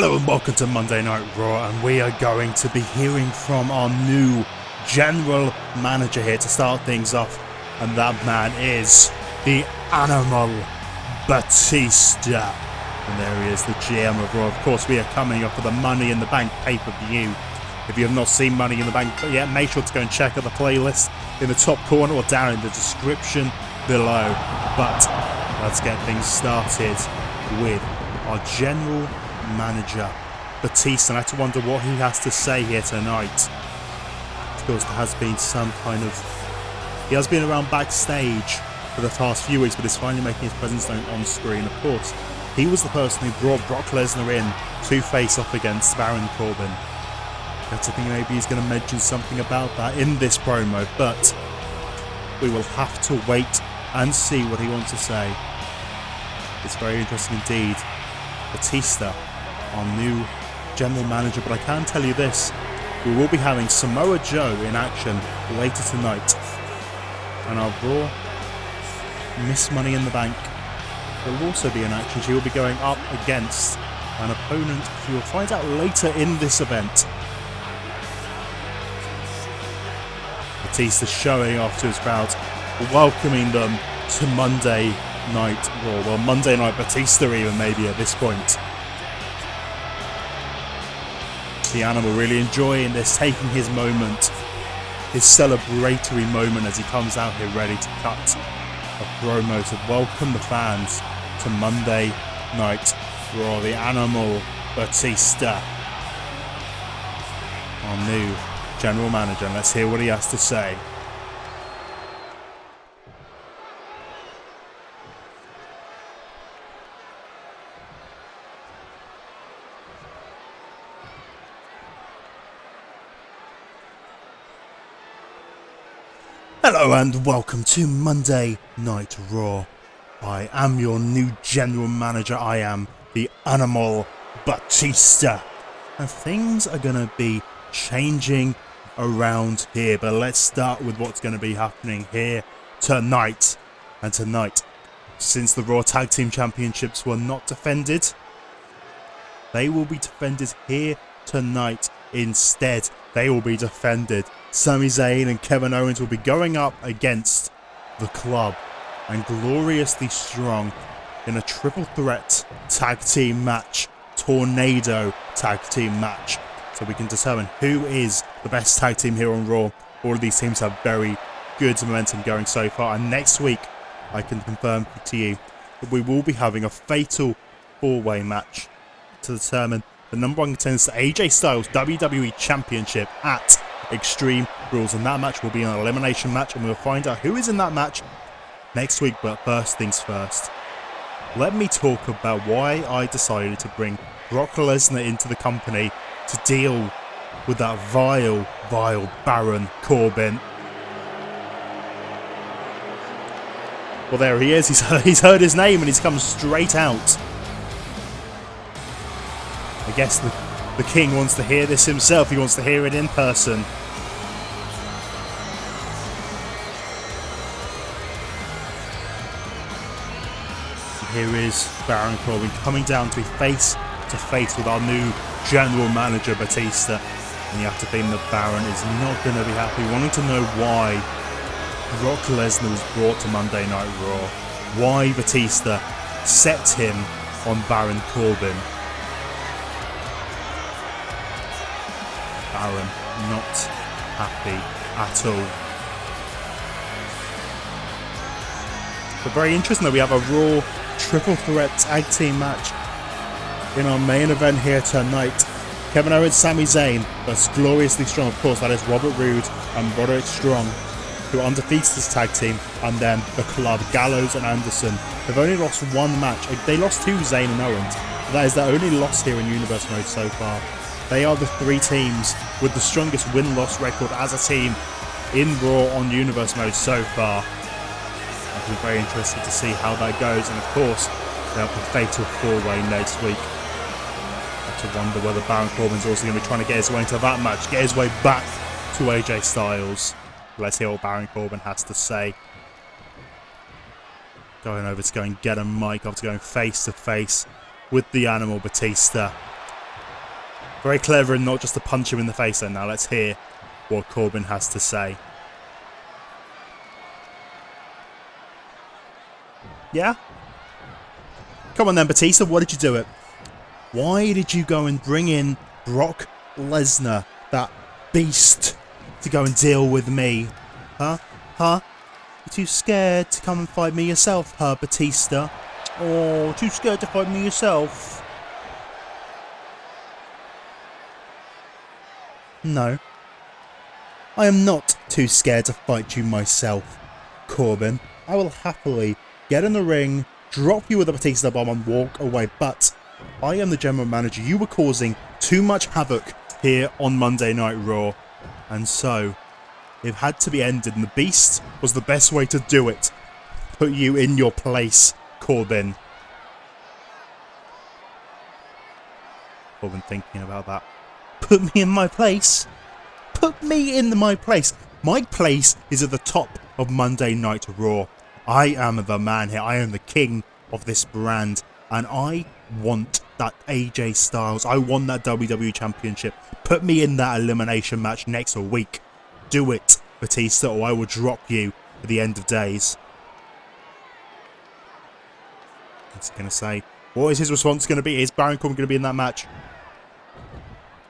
Hello and welcome to Monday Night Raw, and we are going to be hearing from our new general manager here to start things off, and that man is the Animal Batista. And there he is, the GM of Raw. Of course, we are coming up with the Money in the Bank pay-per-view. If you have not seen Money in the Bank yet, make sure to go and check out the playlist in the top corner or down in the description below. But let's get things started with our general manager, Batista. And I have to wonder what he has to say here tonight. Of course, there has been some kind of... He has been around backstage for the past few weeks, but is finally making his presence known on screen. Of course, he was the person who brought Brock Lesnar in to face off against Baron Corbin. I think maybe he's going to mention something about that in this promo, but we will have to wait and see what he wants to say. It's very interesting indeed. Batista, our new general manager, but I can tell you this, we will be having Samoa Joe in action later tonight, and our Raw Miss Money in the Bank will also be in action. She will be going up against an opponent you will find out later in this event. Batista showing off to his crowd, welcoming them to Monday Night Raw. Well, Monday Night Batista even maybe at this point. The Animal really enjoying this, taking his moment, his celebratory moment as he comes out here ready to cut a promo to welcome the fans to Monday Night Raw. The Animal Batista, our new general manager. And let's hear what he has to say. Hello and welcome to Monday Night Raw. I am your new general manager. I am the Animal Batista. And things are going to be changing around here, but let's start with what's going to be happening here tonight. And tonight, since the Raw Tag Team Championships were not defended, they will be defended here tonight instead. They will be defended. Sami Zayn and Kevin Owens will be going up against the Club and Gloriously Strong in a triple threat tag team match, tornado tag team match. So we can determine who is the best tag team here on Raw. All of these teams have very good momentum going so far. And next week, I can confirm to you that we will be having a fatal four-way match to determine the number one contender to AJ Styles WWE Championship at Extreme Rules. And that match will be an elimination match, and we'll find out who is in that match next week. But first things first, let me talk about why I decided to bring Brock Lesnar into the company to deal with that vile Baron Corbin. Well, there he is. He's heard his name and he's come straight out. I guess the king wants to hear this himself. He wants to hear it in person. Here is Baron Corbin coming down to be face to face with our new general manager Batista. And you have to think that Baron is not going to be happy, wanting to know why Brock Lesnar was brought to Monday Night Raw. Why Batista set him on Baron Corbin. Baron not happy at all. But very interesting that we have a Raw triple threat tag team match in our main event here tonight. Kevin Owens, Sami Zayn versus Gloriously Strong. Of course, that is Robert Roode and Roderick Strong, who undefeated this tag team. And then the Club, Gallows and Anderson. They've only lost one match. They lost to Zayn and Owens. That is their only loss here in Universe Mode so far. They are the three teams with the strongest win-loss record as a team in Raw on Universe Mode so far. It'll be very interesting to see how that goes. And of course, they'll have the fatal four-way next week. I have to wonder whether Baron Corbin's also going to be trying to get his way into that match, get his way back to AJ Styles. Let's hear what Baron Corbin has to say. Going over to go and get a mic after going face to face with the Animal Batista. Very clever and not just to punch him in the face then. Now let's hear what Corbin has to say. Yeah? Come on then, Batista, why did you do it? Why did you go and bring in Brock Lesnar, that beast, to go and deal with me? Huh? Huh? You're too scared to come and fight me yourself, huh, Batista? Oh, too scared to fight me yourself? No. I am not too scared to fight you myself, Corbin. I will happily get in the ring, drop you with a Batista bomb and walk away, but I am the general manager. You were causing too much havoc here on Monday Night Raw, and so it had to be ended, and the Beast was the best way to do it. Put you in your place, Corbin. Corbin thinking about that. Put me in my place? Put me in my place. My place is at the top of Monday Night Raw. I am the man here. I am the king of this brand. And I want that AJ Styles. I want that WWE Championship. Put me in that elimination match next week. Do it, Batista, or I will drop you at the end of days. What's he going to say? What is his response going to be? Is Baron Corbin going to be in that match?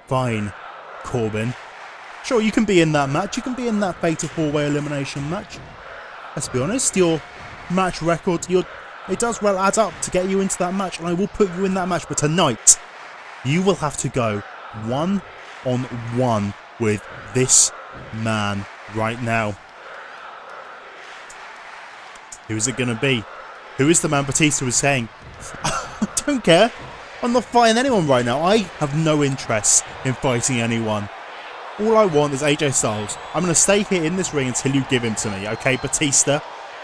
Fine, Corbin. Sure, you can be in that match. You can be in that fatal 4-way elimination match. Let's be honest, your match record, it does well add up to get you into that match, and I will put you in that match. But tonight, you will have to go one-on-one with this man right now. Who is it going to be? Who is the man Batista was saying? I don't care. I'm not fighting anyone right now. I have no interest in fighting anyone. All I want is AJ Styles. I'm going to stay here in this ring until you give him to me, okay, Batista?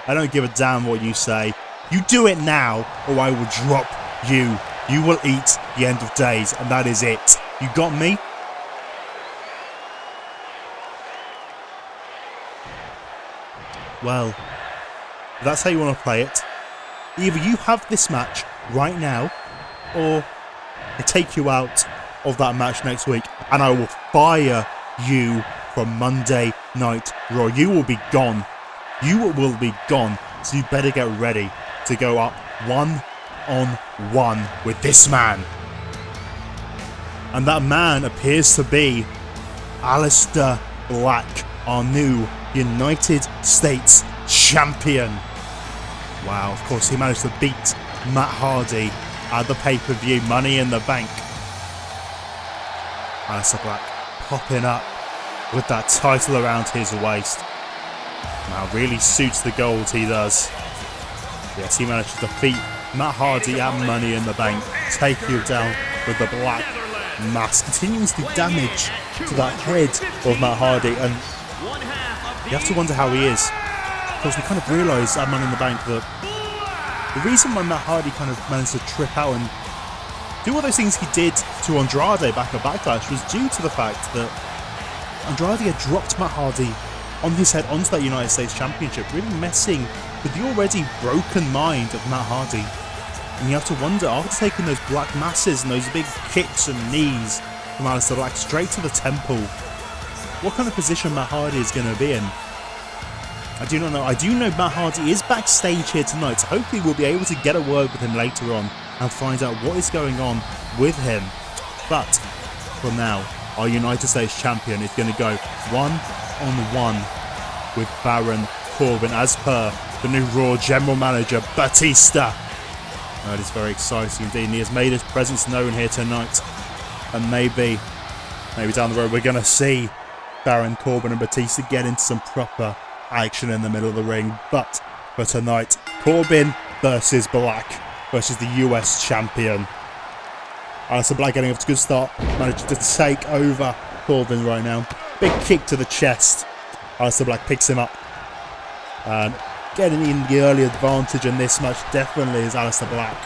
I don't give a damn what you say. You do it now, or I will drop you. You will eat the end of days, and that is it. You got me? Well, if that's how you want to play it, either you have this match right now, or I take you out of that match next week, and I will fire you from Monday Night Raw. You will be gone. You will be gone. So you better get ready to go up one-on-one with this man. And that man appears to be Aleister Black, our new United States Champion. Wow, of course he managed to beat Matt Hardy at the pay-per-view Money in the Bank. Aleister Black popping up with that title around his waist. Now really suits the gold he does. Yes, he managed to defeat Matt Hardy at Money in the Bank, take you down with the black mask, continuing to do damage to that head of Matt Hardy, and you have to wonder how he is. Because we kind of realised at Money in the Bank that the reason why Matt Hardy kind of managed to trip out and do all those things he did to Andrade back at Backlash was due to the fact that Andrade had dropped Matt Hardy on his head onto that United States Championship, really messing with the already broken mind of Matt Hardy. And you have to wonder, after taking those black masses and those big kicks and knees from Aleister Black straight to the temple, what kind of position Matt Hardy is going to be in. I do not know. I do know Matt Hardy is backstage here tonight, so hopefully we'll be able to get a word with him later on and find out what is going on with him. But for now, our United States Champion is going to go one-on-one with Baron Corbin, as per the new Raw General Manager, Batista. That is very exciting indeed, and he has made his presence known here tonight. And maybe down the road we're going to see Baron Corbin and Batista get into some proper action in the middle of the ring. But for tonight, Corbin versus Black versus the US Champion. Aleister Black getting off to a good start, managed to take over Corbin right now. Big kick to the chest. Aleister Black picks him up. And getting in the early advantage in this match definitely is Aleister Black.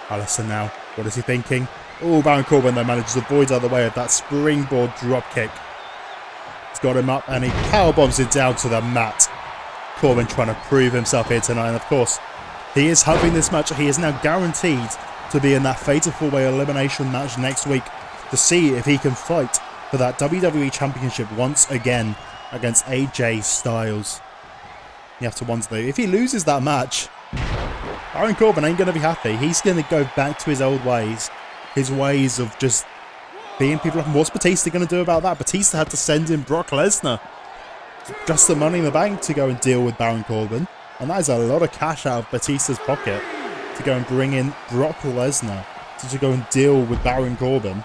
Aleister now, what is he thinking? Oh, Baron Corbin though manages to avoid out of the way of that springboard dropkick. He's got him up and he powerbombs him down to the mat. Corbin trying to prove himself here tonight, and of course, he is having this match. He is now guaranteed to to be in that fatal 4-way elimination match next week to see if he can fight for that WWE Championship once again against AJ Styles. You have to wonder though, if he loses that match, Baron Corbin ain't going to be happy. He's going to go back to his old ways. His ways of just being people up. What's Batista going to do about that? Batista had to send in Brock Lesnar. Just the Money in the Bank to go and deal with Baron Corbin. And that is a lot of cash out of Batista's pocket to go and bring in Brock Lesnar to go and deal with Baron Corbin.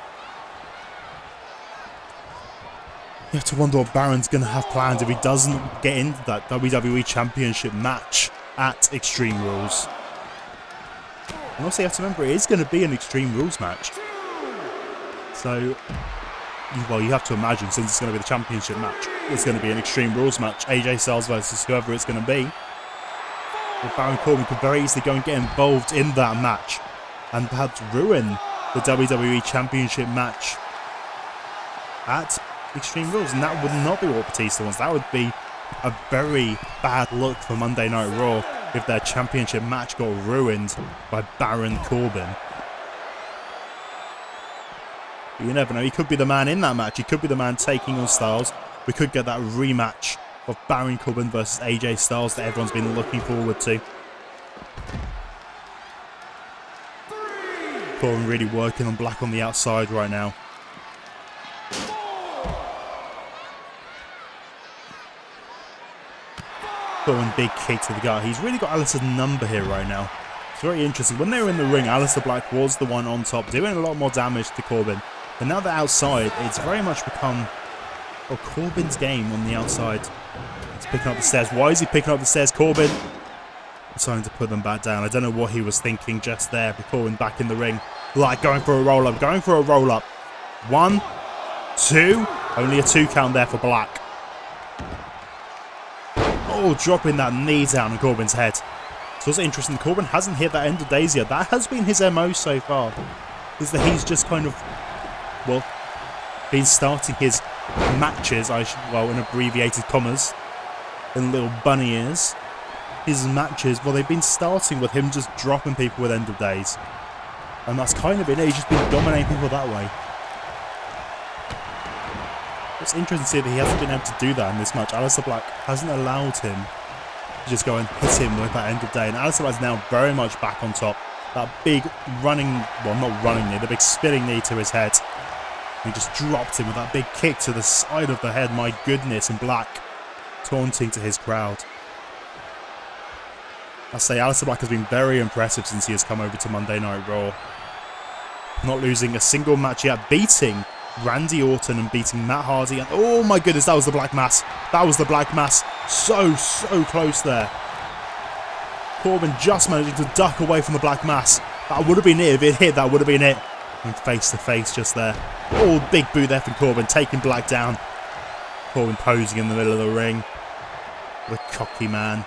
You have to wonder what Baron's going to have planned if he doesn't get into that WWE Championship match at Extreme Rules. And also you have to remember, it is going to be an Extreme Rules match. So, well, you have to imagine, since it's going to be the championship match, it's going to be an Extreme Rules match. AJ Styles versus whoever it's going to be. Well, Baron Corbin could very easily go and get involved in that match and perhaps ruin the WWE Championship match at Extreme Rules. And that would not be what Batista wants. That would be a very bad look for Monday Night Raw if their championship match got ruined by Baron Corbin. But you never know, he could be the man in that match. He could be the man taking on Styles. We could get that rematch of Baron Corbin versus AJ Styles that everyone's been looking forward to. Corbin really working on Black on the outside right now. Corbin, big kick to the gut. He's really got Alistair's number here right now. It's very interesting. When they were in the ring, Aleister Black was the one on top, doing a lot more damage to Corbin. But now they're outside, it's very much become Corbin's game on the outside. He's picking up the stairs. Why is he picking up the stairs? Corbin deciding to put them back down. I don't know what he was thinking just there, but Corbin back in the ring. Like going for a roll-up, going for a roll-up. 1, 2, only a 2 count there for Black. Oh, dropping that knee down on Corbin's head. It's also interesting, Corbin hasn't hit that end of days yet. That has been his MO so far, is that he's just kind of, well, been starting his matches, well, in abbreviated commas, in little bunny ears. His matches, well, they've been starting with him just dropping people with end of days. And that's kind of been it. He's just been dominating people that way. It's interesting to see that he hasn't been able to do that in this match. Aleister Black hasn't allowed him to just go and hit him with that end of day. And Aleister Black's now very much back on top. That big running, well, not running knee, the big spinning knee to his head. He just dropped him with that big kick to the side of the head. My goodness, and Black taunting to his crowd. I say Aleister Black has been very impressive since he has come over to Monday Night Raw. Not losing a single match yet, beating Randy Orton and beating Matt Hardy. And oh my goodness, that was the Black Mass. That was the Black Mass. So close there. Corbin just managing to duck away from the Black Mass. That would have been it. If it hit, that would have been it. And face to face just there. Oh, big boot there from Corbin, taking Black down. Corbin posing in the middle of the ring. The cocky man.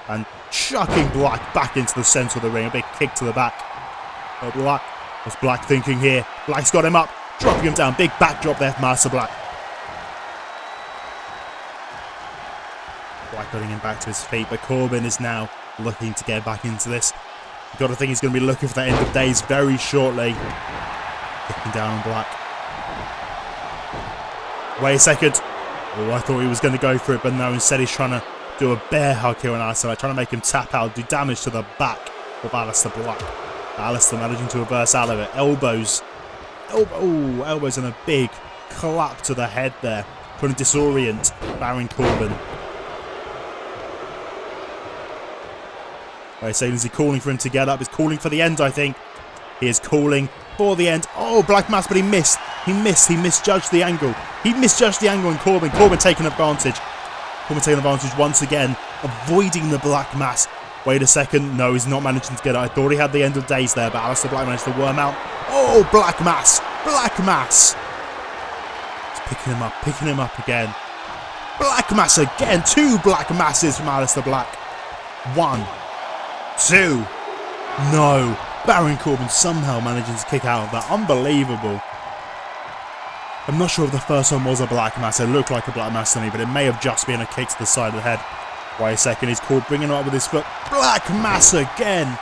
And chucking Black back into the centre of the ring. A big kick to the back. But Black, what's Black thinking here? Black's got him up. Dropping him down. Big backdrop there from Aleister Black. Black putting him back to his feet. But Corbin is now looking to get back into this. You've got to think he's going to be looking for that end of days very shortly. Kicking down on Black. Wait a second. Oh, I thought he was going to go for it, but no, instead he's trying to do a bear hug here on Aleister Black, trying to make him tap out, do damage to the back of Aleister Black. Aleister managing to reverse out of it. Elbows. Elbows and a big clap to the head there. Trying to disorient Baron Corbin. Right, so is he calling for him to get up? He's calling for the end, I think. He is calling for the end. Oh, Black Mass, but he missed. He misjudged the angle. He misjudged the angle on Corbin. Corbin taking advantage. Corbin taking advantage once again, avoiding the Black Mass. Wait a second. No, he's not managing to get it. I thought he had the end of days there, but Aleister Black managed to worm out. Oh, Black Mass. Black Mass. He's picking him up again. Black Mass again. 2 Black Masses from Aleister Black. 1, 2. No. Baron Corbin somehow managing to kick out of that. Unbelievable. I'm not sure if the first one was a Black Mass. It looked like a Black Mass to me, but it may have just been a kick to the side of the head. Wait a second, he's called, bringing him up with his foot. Black Mass again.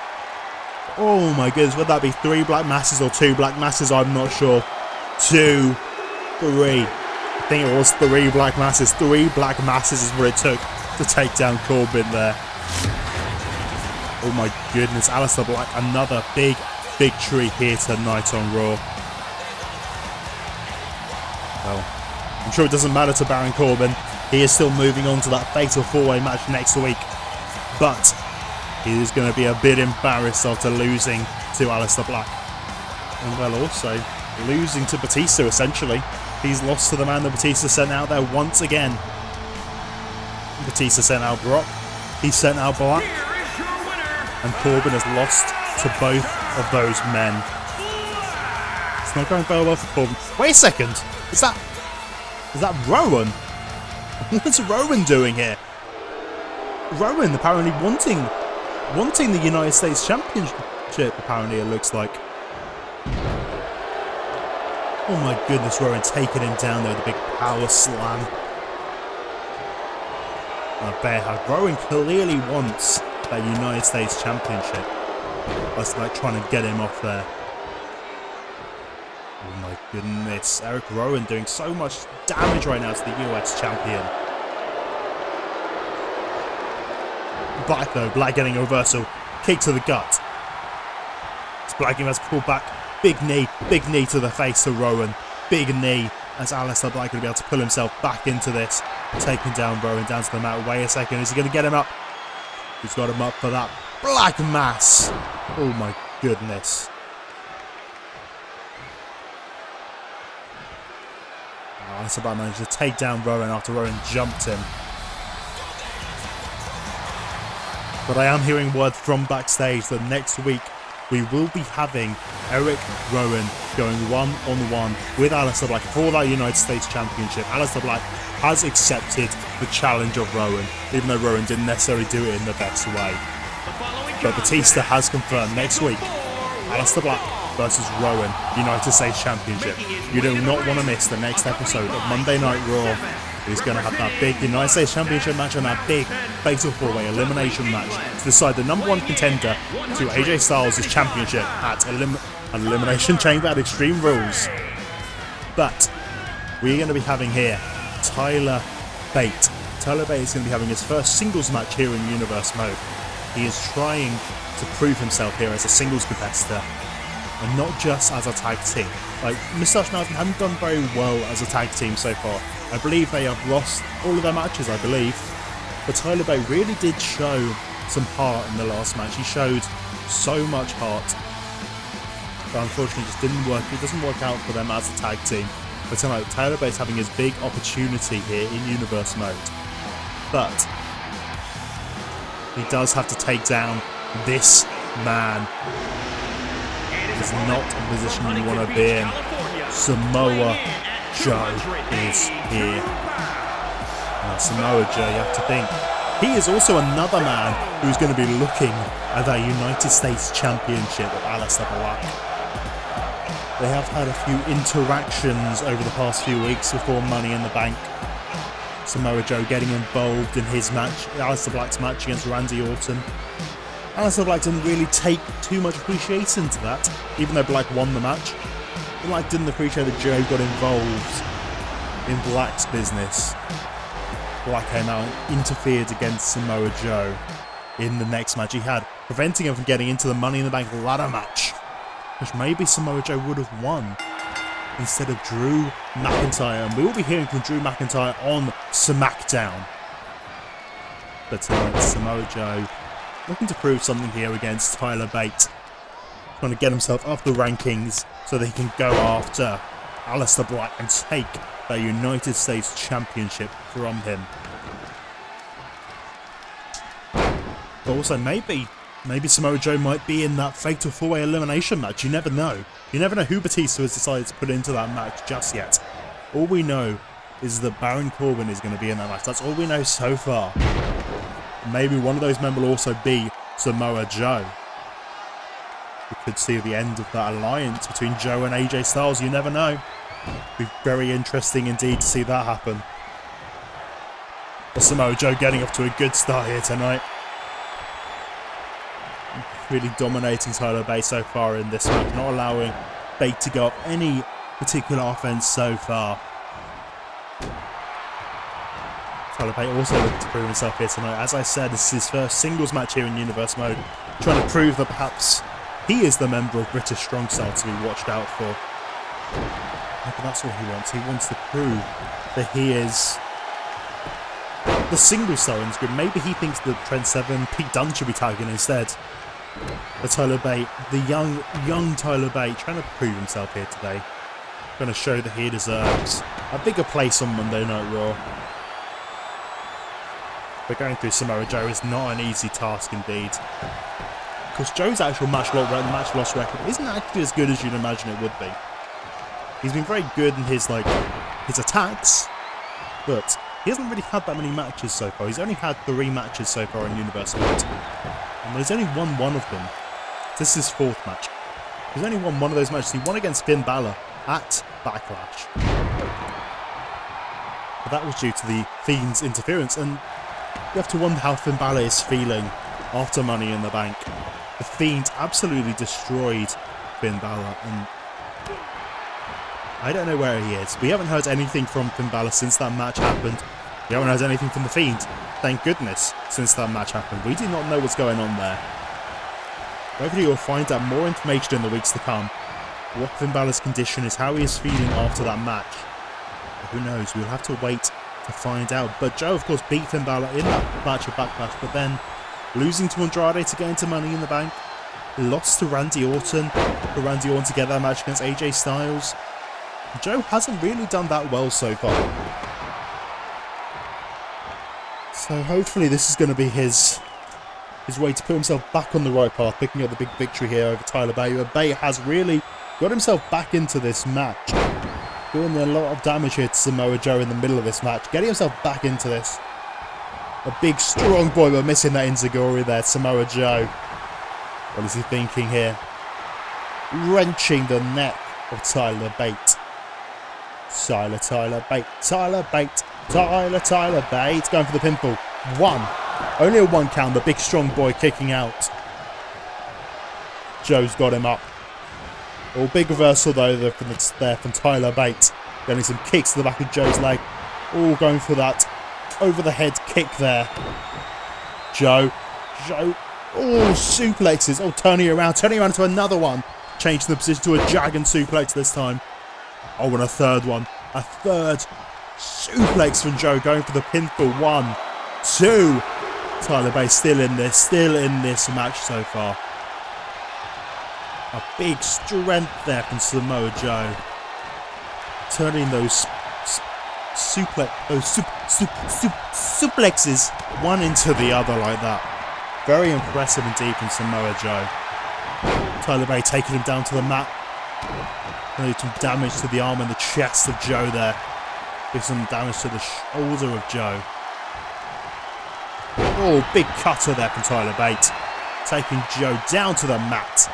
Oh my goodness, would that be 3 black masses or 2 black masses? I'm not sure. 2, 3. I think it was 3 black masses. 3 black masses is what it took to take down Corbin there. Oh my goodness, Aleister Black, another big victory here tonight on Raw. Well, I'm sure it doesn't matter to Baron Corbin. He is still moving on to that fatal 4-way match next week. But he is going to be a bit embarrassed after losing to Aleister Black. And well, also losing to Batista, essentially. He's lost to the man that Batista sent out there once again. Batista sent out Brock. He sent out Black. And Corbin has lost to both of those men. It's not going very well for Corbin. Wait a second. Is that Rowan? What's Rowan doing here? Rowan apparently wanting the United States Championship, apparently, it looks like. Oh my goodness, Rowan taking him down there with a big power slam. Rowan clearly wants that United States Championship. That's like trying to get him off there. Oh my goodness, Eric Rowan doing so much damage right now to the US Champion. Black though, Black getting a reversal, kick to the gut. It's Black has pulled back, big knee to the face to Rowan, big knee as Aleister Black going to be able to pull himself back into this, taking down Rowan down to the mat. Wait a second, is he going to get him up? He's got him up for that Black Mass. Oh my goodness. Aleister Black managed to take down Rowan after Rowan jumped him. But I am hearing word from backstage that next week we will be having Eric Rowan going one-on-one with Aleister Black for that United States Championship. Aleister Black has accepted the challenge of Rowan, even though Rowan didn't necessarily do it in the best way. But Batista has confirmed next week, Aleister Black versus Rowan, United States Championship. You do not want to miss the next episode of Monday Night Raw. He's going to have that big United States Championship match and that big fatal 4-way elimination match to decide the #1 contender to AJ Styles' championship at an Elimination Chamber at Extreme Rules. But we're going to be having here Tyler Bate. Tyler Bate is going to be having his first singles match here in Universe Mode. He is trying to prove himself here as a singles competitor and not just as a tag team. Like, Moustache Mountain haven't done very well as a tag team so far. I believe they have lost all of their matches, I believe. But Tyler Bate really did show some heart in the last match. He showed so much heart. But unfortunately, it just didn't work. It doesn't work out for them as a tag team. But tonight, Tyler Bate's having his big opportunity here in Universe Mode. But he does have to take down this man. It's not a position you want to be in. Samoa Joe is here. Now, Samoa Joe, you have to think, he is also another man who's going to be looking at that United States Championship with Aleister Black. They have had a few interactions over the past few weeks before Money in the Bank. Samoa Joe getting involved in his match, Aleister Black's match against Randy Orton. Aleister Black didn't really take too much appreciation to that, even though Black won the match. Black didn't appreciate that Joe got involved in Black's business. Black came out and interfered against Samoa Joe in the next match he had, preventing him from getting into the Money in the Bank ladder match, which maybe Samoa Joe would have won instead of Drew McIntyre. And we will be hearing from Drew McIntyre on SmackDown. But tonight, Samoa Joe looking to prove something here against Tyler Bate. Trying to get himself up the rankings so that he can go after Aleister Black and take the United States Championship from him. But also maybe Samoa Joe might be in that fatal 4-way elimination match. You never know. You never know who Batista has decided to put into that match just yet. All we know is that Baron Corbin is going to be in that match. That's all we know so far. Maybe one of those men will also be Samoa Joe. We could see the end of that alliance between Joe and AJ Styles. You never know. It'd be very interesting indeed to see that happen. But Samoa Joe getting off to a good start here tonight. really dominating Tyler Bate so far in this match, not allowing Bate to go up any particular offense so far. Tyler Bate also looking to prove himself here tonight. As I said, this is his first singles match here in Universe Mode, trying to prove that perhaps he is the member of British Strong Style to be watched out for. But that's what he wants. He wants to prove that he is the singles star in this group. Maybe he thinks that Trent Seven, Pete Dunne should be tagging instead. But Tyler Bate, the young Tyler Bate, trying to prove himself here today. Going to show that he deserves a bigger place on Monday Night Raw. But going through Samoa Joe is not an easy task indeed. Because Joe's actual match loss record isn't actually as good as you'd imagine it would be. He's been very good in his attacks, but he hasn't really had that many matches so far. He's only had 3 matches so far in Universe Mode. And he's only won one of them. This is his 4th match. He's only won one of those matches. He won against Finn Balor at Backlash. But that was due to the Fiend's interference, and you have to wonder how Finn Balor is feeling after Money in the Bank. The Fiend absolutely destroyed Finn Balor, and I don't know where he is. We haven't heard anything from Finn Balor since that match happened. We haven't heard anything from the Fiend, thank goodness, since that match happened. We do not know what's going on there. Hopefully you'll find out more information in the weeks to come. What Finn Balor's condition is, how he is feeling after that match. But who knows, we'll have to wait to find out. But Joe, of course, beat Finn Balor in that match of Backlash, but then losing to Andrade to get into Money in the Bank. Lost to Randy Orton, for Randy Orton to get that match against AJ Styles. Joe hasn't really done that well so far. So hopefully this is going to be his way to put himself back on the right path, picking up the big victory here over Tyler Bate. But Bate has really got himself back into this match, doing a lot of damage here to Samoa Joe in the middle of this match, getting himself back into this. A big strong boy, but missing that enziguri there, Samoa Joe. What is he thinking here? Wrenching the neck of Tyler Bate. Tyler Bate, Tyler Bate, Tyler Bate, going for the pinfall. 1. Only a 1 count, the big strong boy kicking out. Joe's got him up. Oh, big reversal though from Tyler Bate. Getting some kicks to the back of Joe's leg. Oh, going for that over the head kick there. Joe, oh, suplexes. Oh, turning around to another one. Changing the position to a dragon suplex this time. Oh, and a 3rd one. A 3rd suplex from Joe, going for the pinfall. 1, 2. Tyler Bate still in this match so far. A big strength there from Samoa Joe. Turning those suplexes one into the other like that. Very impressive indeed from Samoa Joe. Tyler Bate taking him down to the mat. Going to do some damage to the arm and the chest of Joe there. Do some damage to the shoulder of Joe. Oh, big cutter there from Tyler Bate. Taking Joe down to the mat.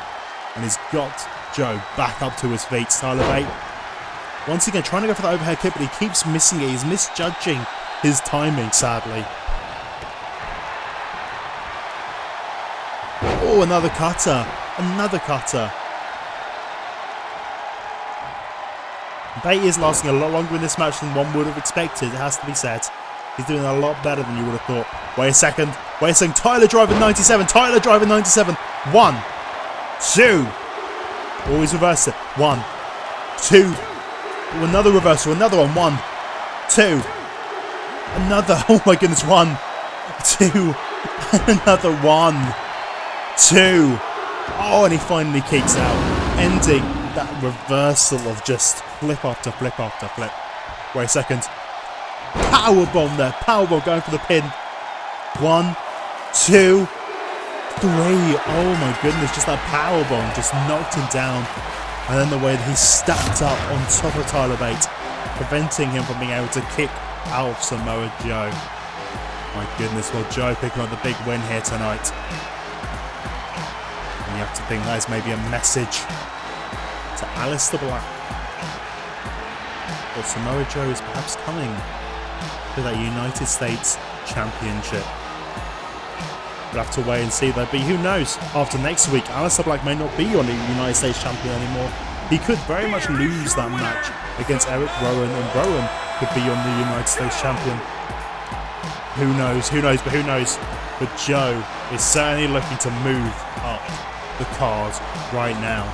And he's got Joe back up to his feet. Tyler Bate, once again, trying to go for the overhead kick, but he keeps missing it. He's misjudging his timing, sadly. Oh, another cutter. Another cutter. Bate is lasting a lot longer in this match than one would have expected, it has to be said. He's doing a lot better than you would have thought. Wait a second. Tyler driving 97. 1, 2. Always reverse it. 1, 2. Oh, another reversal. Another one. 1, 2. Another. Oh my goodness. 1, 2. Another 1, 2. Oh, and he finally kicks out, ending that reversal of just flip after flip after flip. Wait a second. Powerbomb there. Powerbomb going for the pin. 1, 2, 3. Oh my goodness, just that powerbomb just knocked him down. And then the way that he stacked up on top of Tyler Bate, preventing him from being able to kick out of Samoa Joe. My goodness, well, Joe picking up the big win here tonight. And you have to think that is maybe a message to Aleister Black. Or Samoa Joe is perhaps coming to that United States Championship. We'll have to wait and see though. But who knows? After next week, Aleister Black may not be your United States champion anymore. He could very much lose that match against Eric Rowan, and Rowan could be your new United States champion. Who knows? Who knows? But who knows? But Joe is certainly looking to move up the card right now.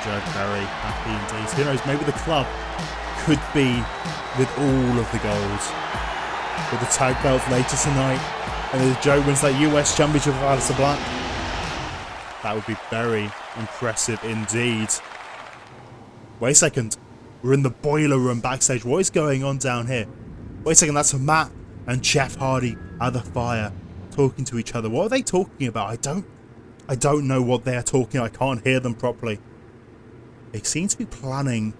Joe very happy indeed. Who knows, maybe the club could be with all of the gold. With the tag belts later tonight, and if Joe wins that US Championship with Aleister Black, that would be very impressive indeed. Wait a second, we're in the boiler room backstage. What is going on down here? Wait a second, that's Matt and Jeff Hardy at the fire talking to each other. What are they talking about? I don't know what they're talking. I can't hear them properly. They seem to be planning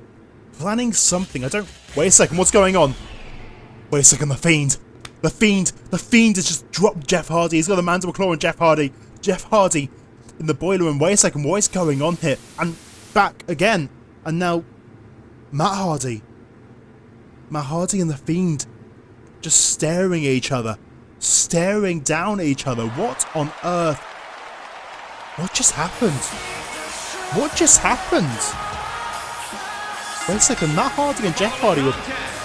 something. Wait a second, what's going on? Wait a second, the Fiend has just dropped Jeff Hardy. He's got the mandible claw on Jeff Hardy. Jeff Hardy in the boiler room. Wait a second, what is going on here? And back again. And now, Matt Hardy and the Fiend just staring at each other. Staring down at each other. What on earth? What just happened? What just happened? Wait a second, Matt Hardy and Jeff Hardy were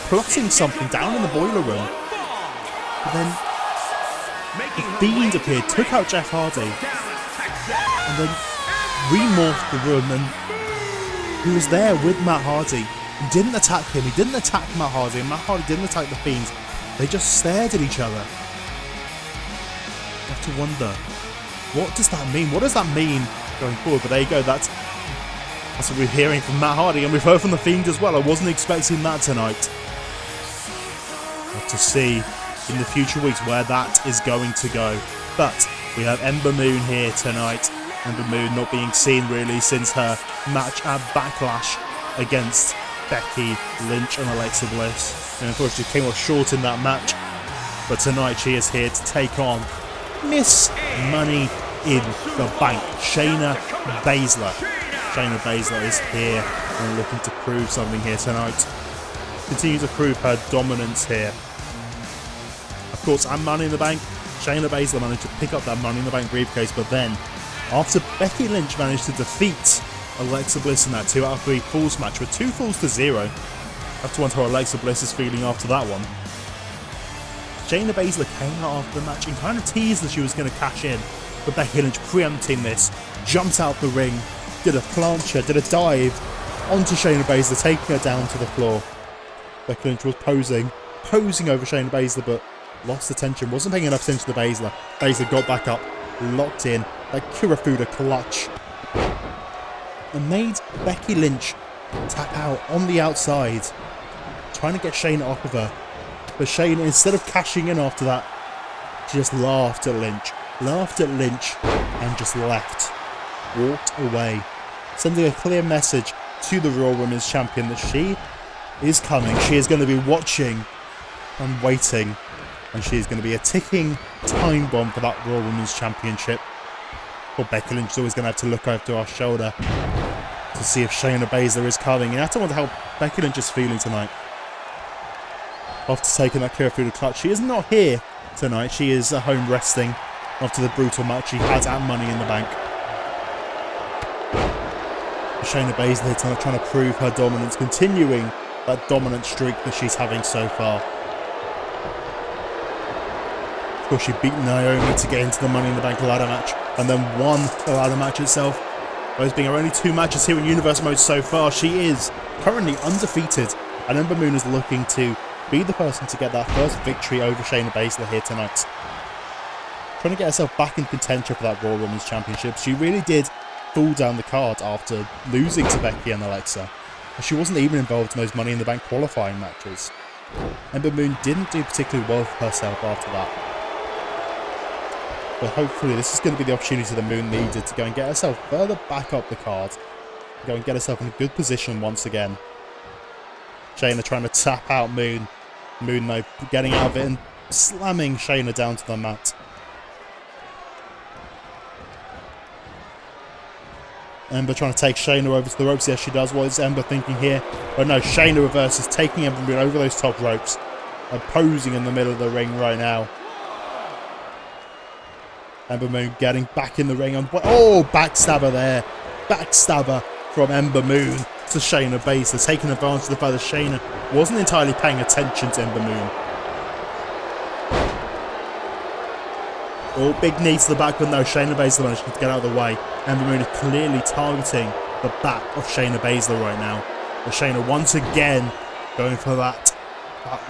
plotting something down in the boiler room. But then the Fiend appeared, took out Jeff Hardy, and then remorphed the room, and he was there with Matt Hardy. He didn't attack him, he didn't attack Matt Hardy, and Matt Hardy didn't attack the Fiend. They just stared at each other. You have to wonder, what does that mean? What does that mean going forward? But there you go, that's what we're hearing from Matt Hardy, and we've heard from the Fiend as well. I wasn't expecting that tonight. We'll have to see in the future weeks where that is going to go. But we have Ember Moon here tonight. Ember Moon not being seen really since her match at Backlash against Becky Lynch and Alexa Bliss. And unfortunately she came up short in that match. But tonight she is here to take on Miss Money in the Bank, Shayna Bayzler. Shayna Bayzler is here and looking to prove something here tonight. Continue to prove her dominance here. Of course, and Money in the Bank, Shayna Bayzler managed to pick up that Money in the Bank briefcase, but then, after Becky Lynch managed to defeat Alexa Bliss in that 2 out of 3 falls match with 2 falls to 0, I have to wonder how Alexa Bliss is feeling after that one. Shayna Bayzler came out after the match and kind of teased that she was going to cash in, but Becky Lynch preempting this, jumped out the ring, did a plancha, did a dive onto Shayna Bayzler, taking her down to the floor. Becky Lynch was posing over Shayna Bayzler, but lost attention, wasn't paying enough attention to Bayzler. Bayzler got back up, locked in, that Kirifuda clutch, and made Becky Lynch tap out on the outside, trying to get Shayna off of her. But Shayna, instead of cashing in after that, she just laughed at Lynch, and just left. Walked away, sending a clear message to the Raw Women's Champion that she is coming. She is going to be watching and waiting, and she is going to be a ticking time bomb for that Raw Women's Championship. Well, Becky Lynch is always going to have to look over to our shoulder to see if Shayna Bayzler is coming. And I don't wonder how Becky Lynch is feeling tonight. After taking that Kirifuda clutch, she is not here tonight. She is at home resting after the brutal match she had at Money in the Bank. Shayna Bayzler tonight trying to prove her dominance, continuing that dominant streak that she's having so far. Of course, she beat Naomi to get into the Money in the Bank ladder match, and then won the ladder match itself. Those being her only 2 matches here in Universe Mode so far, she is currently undefeated, and Ember Moon is looking to be the person to get that first victory over Shayna Bayzler here tonight. Trying to get herself back in contention for that Raw Women's Championship. She really did fall down the card after losing to Becky and Alexa. She wasn't even involved in those Money in the Bank qualifying matches. Ember Moon didn't do particularly well for herself after that. But hopefully this is going to be the opportunity that Moon needed to go and get herself further back up the card. Go and get herself in a good position once again. Shayna trying to tap out Moon. Moon though getting out of it and slamming Shayna down to the mat. Ember trying to take Shayna over to the ropes. Yes, she does. What is Ember thinking here? Oh no, Shayna reverses, taking Ember over those top ropes. posing in the middle of the ring right now. Ember Moon getting back in the ring. Oh, backstabber there. Backstabber from Ember Moon to Shayna Baszler, taking advantage of the fact that Shayna wasn't entirely paying attention to Ember Moon. Oh, big knee to the back, but no, Shayna Baszler managed to get out of the way. Ember Moon is clearly targeting the back of Shayna Baszler right now. But Shayna once again going for that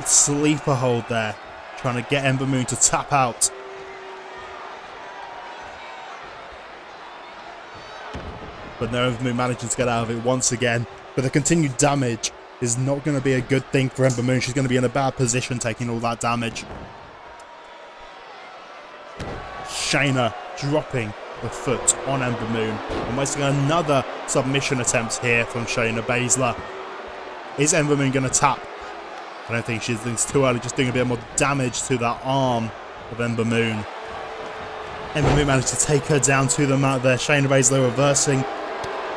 sleeper hold there, trying to get Ember Moon to tap out. But no, Ember Moon managing to get out of it once again. But the continued damage is not going to be a good thing for Ember Moon. She's going to be in a bad position taking all that damage. Shayna dropping the foot on Ember Moon. And wasting another submission attempt here from Shayna Baszler. Is Ember Moon going to tap? I don't think she's. It's too early, just doing a bit more damage to that arm of Ember Moon. Ember Moon managed to take her down to the mat there. Shayna Baszler reversing.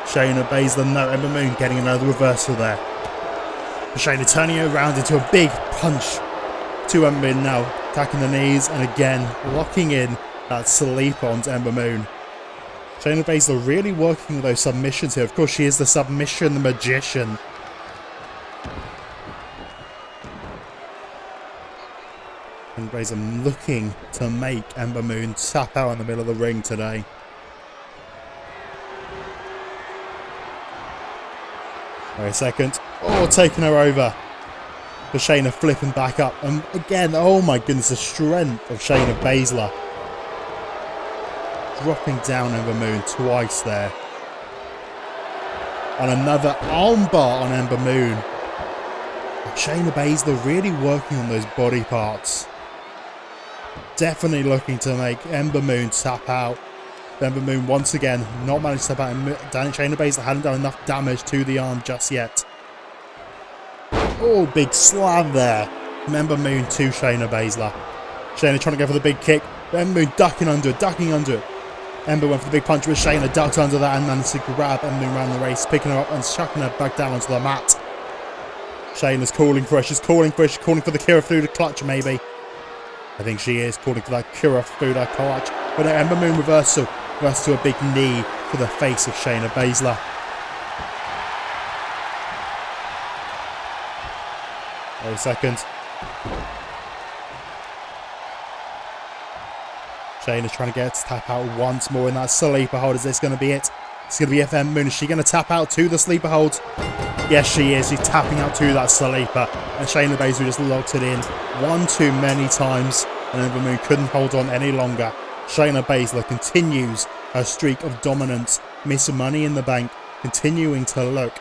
Shayna Baszler, no, Ember Moon getting another reversal there. But Shayna turning it around into a big punch to Ember Moon now. Attacking the knees and again locking in that sleep onto Ember Moon. Shayna Baszler really working with those submissions here. Of course, she is the submission magician. Shayna Baszler looking to make Ember Moon tap out in the middle of the ring today. Wait a second. Oh, taking her over. But Shayna flipping back up. And again, oh my goodness, the strength of Shayna Baszler. Dropping down Ember Moon twice there. And another armbar on Ember Moon. And Shayna Baszler really working on those body parts. Definitely looking to make Ember Moon tap out. Ember Moon once again not managed to tap out. Shayna Baszler hadn't done enough damage to the arm just yet. Oh, big slam there from Ember Moon to Shayna Baszler. Shayna trying to go for the big kick. Ember Moon ducking under it. Ember went for the big punch, but Shayna ducked under that and managed to grab Ember Moon around the race, picking her up and chucking her back down onto the mat. Shayna's calling for her. She's calling for the Kira Fuda clutch, maybe. I think she is calling for that Kira Fuda clutch. But no, Ember Moon reversal to a big knee to the face of Shayna Baszler. Wait a second. Shayna's trying to get to tap out once more in that sleeper hold. Is this going to be it? It's going to be FM Moon. Is she going to tap out to the sleeper hold? Yes, she is. She's tapping out to that sleeper. And Shayna Baszler just locked it in one too many times. And Ember Moon couldn't hold on any longer. Shayna Baszler continues her streak of dominance. Miss Money in the Bank continuing to look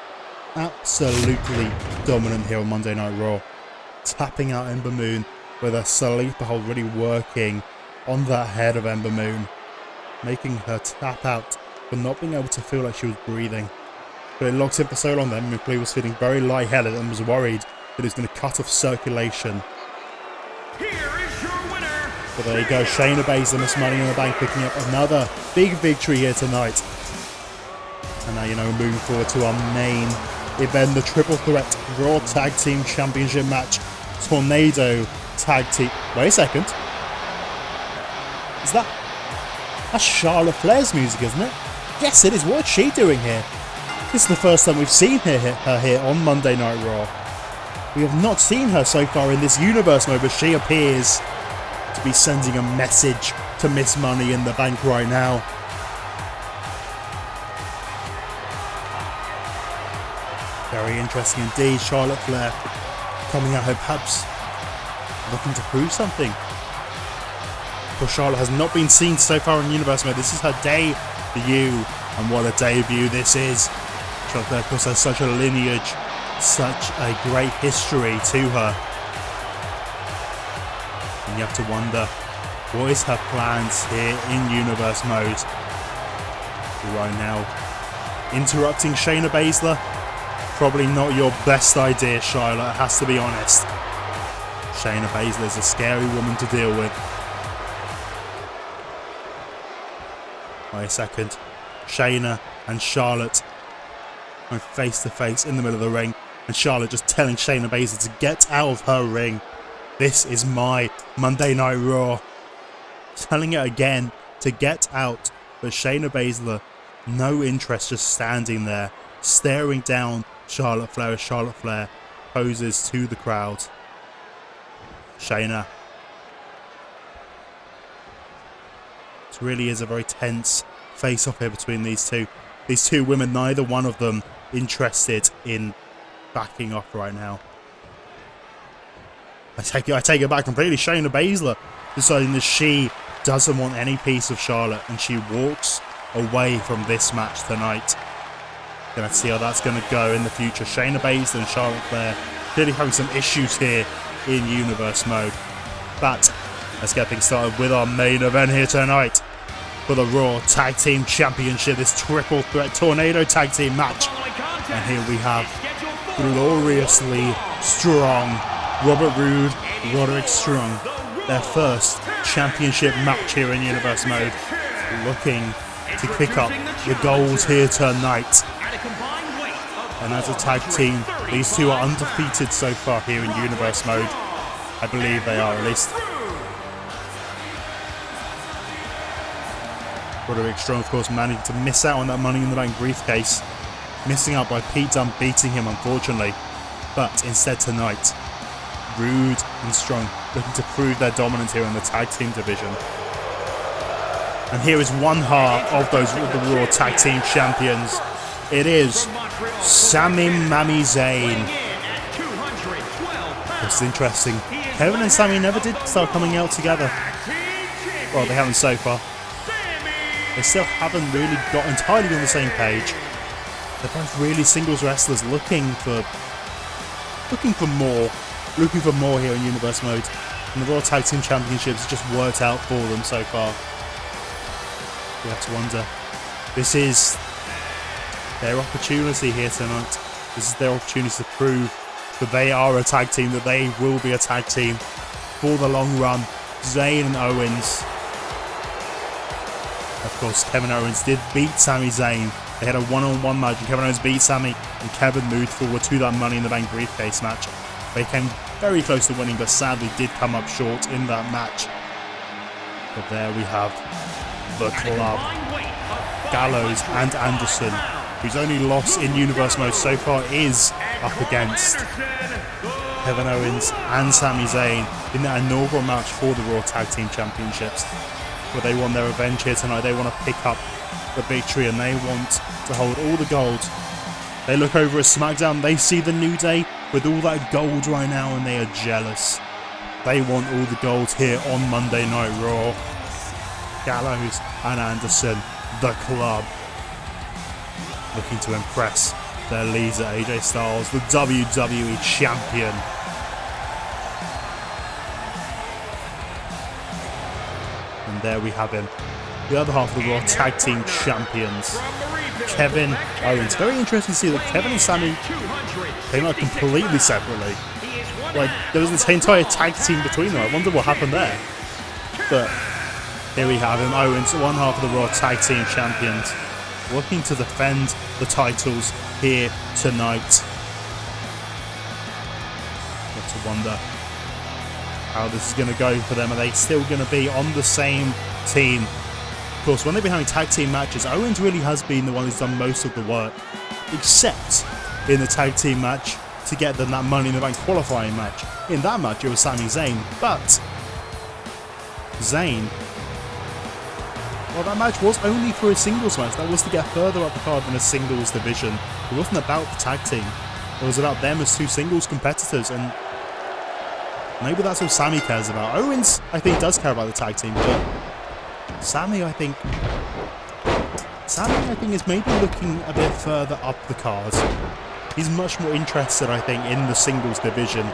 absolutely dominant here on Monday Night Raw. Tapping out Ember Moon with a sleeper hold really working on that head of Ember Moon. Making her tap out but not being able to feel like she was breathing. But it locked in for so long that Ember Moon was feeling very lightheaded and was worried that it was going to cut off circulation. Here is your winner. But there you go, Shayna Baszler, Miss Money in the Bank, picking up another big victory here tonight. And now, you know, moving forward to our main event, the Triple Threat Raw Tag Team Championship match. Tornado Tag Team. Wait a second. That's Charlotte Flair's music, isn't it? Yes, it is. What's she doing here? This is the first time we've seen her here on Monday Night Raw. We have not seen her so far in this universe mode, but she appears to be sending a message to Miss Money in the Bank right now. Very interesting indeed. Charlotte Flair coming at her, perhaps looking to prove something. But Charlotte has not been seen so far in universe mode. This is her debut, and what a debut this is. Charlotte Flair, of course, has such a lineage, such a great history to her. And you have to wonder, what is her plans here in universe mode? Right now, interrupting Shayna Baszler, probably not your best idea, Charlotte, I has to be honest. Shayna Baszler is a scary woman to deal with. Wait a second. Shayna and Charlotte are face to face in the middle of the ring, and Charlotte just telling Shayna Baszler to get out of her ring. This is my Monday Night Raw. Telling it again to get out, but Shayna Bayzler, no interest, just standing there, staring down Charlotte Flair as Charlotte Flair poses to the crowd. Shayna. It really is a very tense face-off here between these two. These two women, neither one of them interested in backing off right now. I take it back completely. Shayna Bayzler deciding that she doesn't want any piece of Charlotte, and she walks away from this match tonight. Gonna see how that's gonna go in the future. Shayna Bayzler and Charlotte Flair clearly having some issues here in Universe mode. But let's get things started with our main event here tonight for the Raw Tag Team Championship, this triple threat tornado tag team match. And here we have Gloriously Strong, Robert Roode, Roderick Strong, their first championship match here in Universe mode, looking to pick up the gold here tonight. And as a tag team, these two are undefeated so far here in Universe mode. I believe they are, at least. Roderick Strong, of course, managed to miss out on that Money in the Bank briefcase. Missing out by Pete Dunne beating him, unfortunately. But instead tonight, Roode and Strong looking to prove their dominance here in the tag team division. And here is one half of the Raw Tag Team Champions. It is Sami Mammy Zayn. It's interesting. Kevin and Sami never did start coming out together. Well, they haven't so far. They still haven't really got entirely on the same page. They're both really singles wrestlers looking for more here in Universe mode. And the Raw Tag Team Championships just worked out for them so far. You have to wonder. This is their opportunity here tonight. This is their opportunity to prove that they are a tag team, that they will be a tag team for the long run. Zayn and Owens. Of course, Kevin Owens did beat Sami Zayn. They had a one-on-one match, and Kevin Owens beat Sami, and Kevin moved forward to that Money in the Bank briefcase match. They came very close to winning, but sadly did come up short in that match. But there we have the Club. Gallows and Anderson, whose only loss in Universe mode so far is up against Kevin Owens and Sami Zayn in that inaugural match for the Raw Tag Team Championships. But they want their revenge here tonight. They want to pick up the victory, and they want to hold all the gold. They look over at SmackDown, they see the New Day with all that gold right now, and they are jealous. They want all the gold here on Monday Night Raw. Gallows and Anderson, the Club, looking to impress their leader AJ Styles, the WWE Champion. And there we have him, the other half of the Raw Tag Team Champions, Kevin Owens. Very interesting to see that Kevin and Sami came out completely separately. Like, there was this entire tag team between them. I wonder what happened there. But here we have him, Owens, one half of the Raw Tag Team Champions, looking to defend the titles here tonight. Got to wonder how this is going to go for them. Are they still going to be on the same team? Of course, when they've been having tag team matches, Owens really has been the one who's done most of the work, except in the tag team match to get them that Money in the Bank qualifying match. In that match, it was Sami Zayn, but Zayn, well, that match was only for a singles match. That was to get further up the card in a singles division. It wasn't about the tag team. It was about them as two singles competitors, and maybe that's what Sami cares about. Owens, I think, does care about the tag team, but Sami, I think, is maybe looking a bit further up the card. He's much more interested, I think, in the singles division.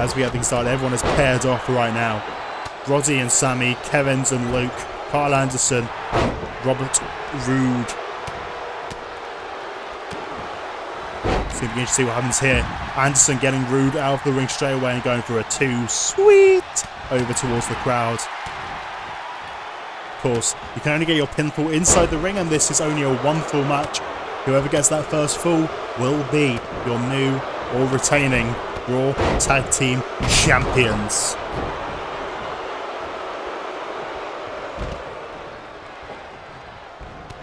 As we have things started, everyone is paired off right now. Roddy and Sami, Kevins and Luke, Carl Anderson and Robert Roode. It's going to be interesting to see what happens here. Anderson getting Roode out of the ring straight away and going for a 2. Sweet! Over towards the crowd. Of course, you can only get your pinfall inside the ring, and this is only a 1 fall match. Whoever gets that first fall will be your new or retaining Raw Tag Team Champions.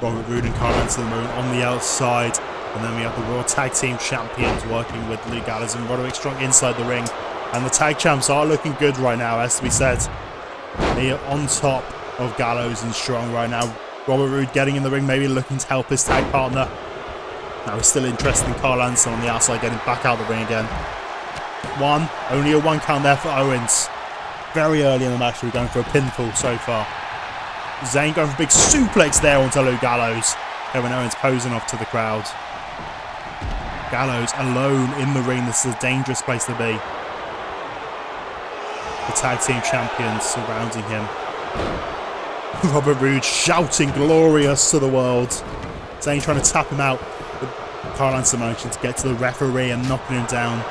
Robert Roode and Karl Anderson at the moment on the outside. And then we have the Raw Tag Team Champions working with Luke Gallows and Roderick Strong inside the ring. And the Tag Champs are looking good right now, as to be said. They are on top of Gallows and Strong right now. Robert Roode getting in the ring, maybe looking to help his tag partner. Now he's still interested in Karl Anderson on the outside, getting back out of the ring again. Only a 1 count there for Owens. Very early in the match, we're going for a pinfall so far. Zayn going for a big suplex there onto Luke Gallows. Kevin Owens posing off to the crowd. Gallows alone in the ring. This is a dangerous place to be. The tag team champions surrounding him. Robert Roode shouting glorious to the world. Zayn trying to tap him out. Karl Anderson managing to get to the referee and knocking him down.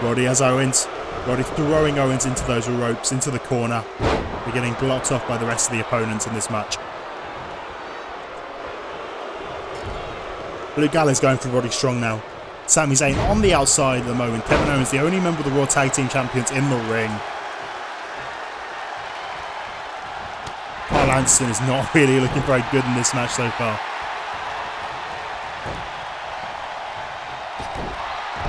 Roddy has Owens. Roddy throwing Owens into those ropes, into the corner. They're getting blocked off by the rest of the opponents in this match. Luke Gallows going for Roddy Strong now. Sami Zayn on the outside at the moment. Kevin Owens, the only member of the Raw Tag Team Champions in the ring. Karl Anderson is not really looking very good in this match so far.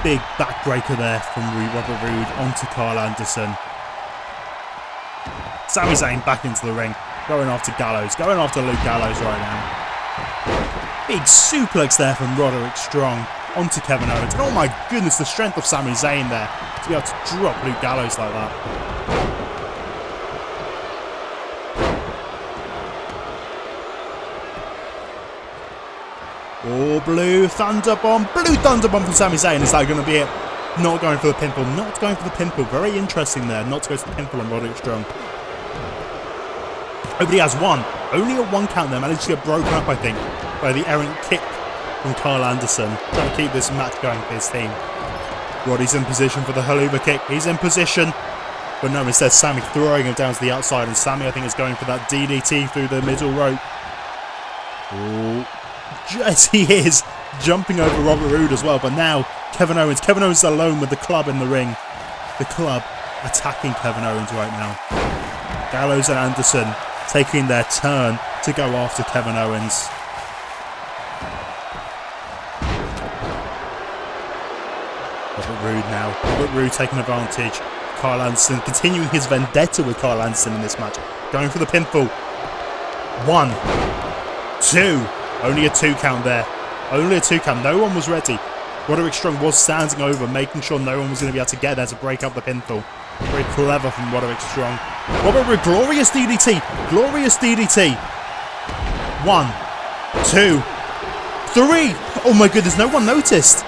Big backbreaker there from Robert Roode onto Karl Anderson. Sami Zayn back into the ring. Going after Gallows. Going after Luke Gallows right now. Big suplex there from Roderick Strong onto Kevin Owens. And oh my goodness, the strength of Sami Zayn there to be able to drop Luke Gallows like that. Oh, Blue Thunderbomb. Blue Thunderbomb from Sami Zayn. Is that going to be it? Not going for the pinfall. Not going for the pinfall. Very interesting there. Not to go to the pinfall on Roderick Strong. Nobody has 1. Only a 1 count there. Managed to get broken up, I think, by the errant kick from Karl Anderson. Trying to keep this match going for his team. Roddy's in position for the haluva kick. He's in position. But no, instead Sami throwing him down to the outside. And Sami, I think, is going for that DDT through the middle rope. Oh, yes, he is. Jumping over Robert Roode as well. But now, Kevin Owens. Kevin Owens is alone with the club in the ring. The club attacking Kevin Owens right now. Gallows and Anderson taking their turn to go after Kevin Owens. Robert Roode now. Robert Roode taking advantage. Karl Anderson continuing his vendetta with Karl Anderson in this match. Going for the pinfall. 1, 2. Only a 2 count there. Only a 2 count. No one was ready. Roderick Strong was standing over, making sure no one was going to be able to get there to break up the pinfall. Very clever from Roderick Strong. Robert Roode, glorious DDT. Glorious DDT. 1, 2, 3. Oh my goodness, no one noticed.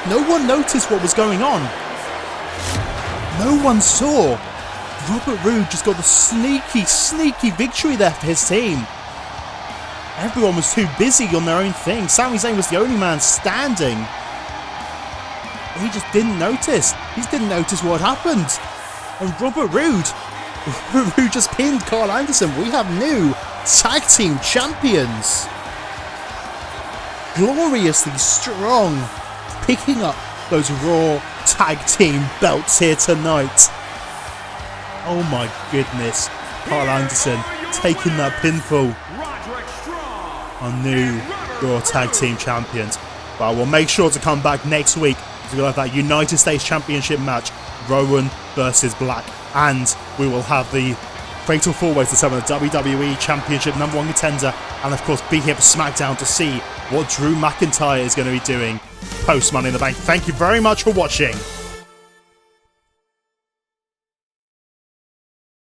No one noticed what was going on. No one saw. Robert Roode just got the sneaky victory there for his team. Everyone was too busy on their own thing. Sami Zayn was the only man standing. He just didn't notice. He just didn't notice what happened. And Robert Roode just pinned Karl Anderson. We have new tag team champions. Gloriously Strong picking up those Raw tag team belts here tonight. Oh my goodness. Karl Anderson taking that pinfall. Our new Raw tag team champions. But we'll make sure to come back next week. We'll have that United States Championship match, Rowan versus Black, and we will have the Fatal 4-Way to determine the WWE Championship #1 contender, and of course be here for SmackDown to see what Drew McIntyre is going to be doing post Money in the Bank. Thank you very much for watching.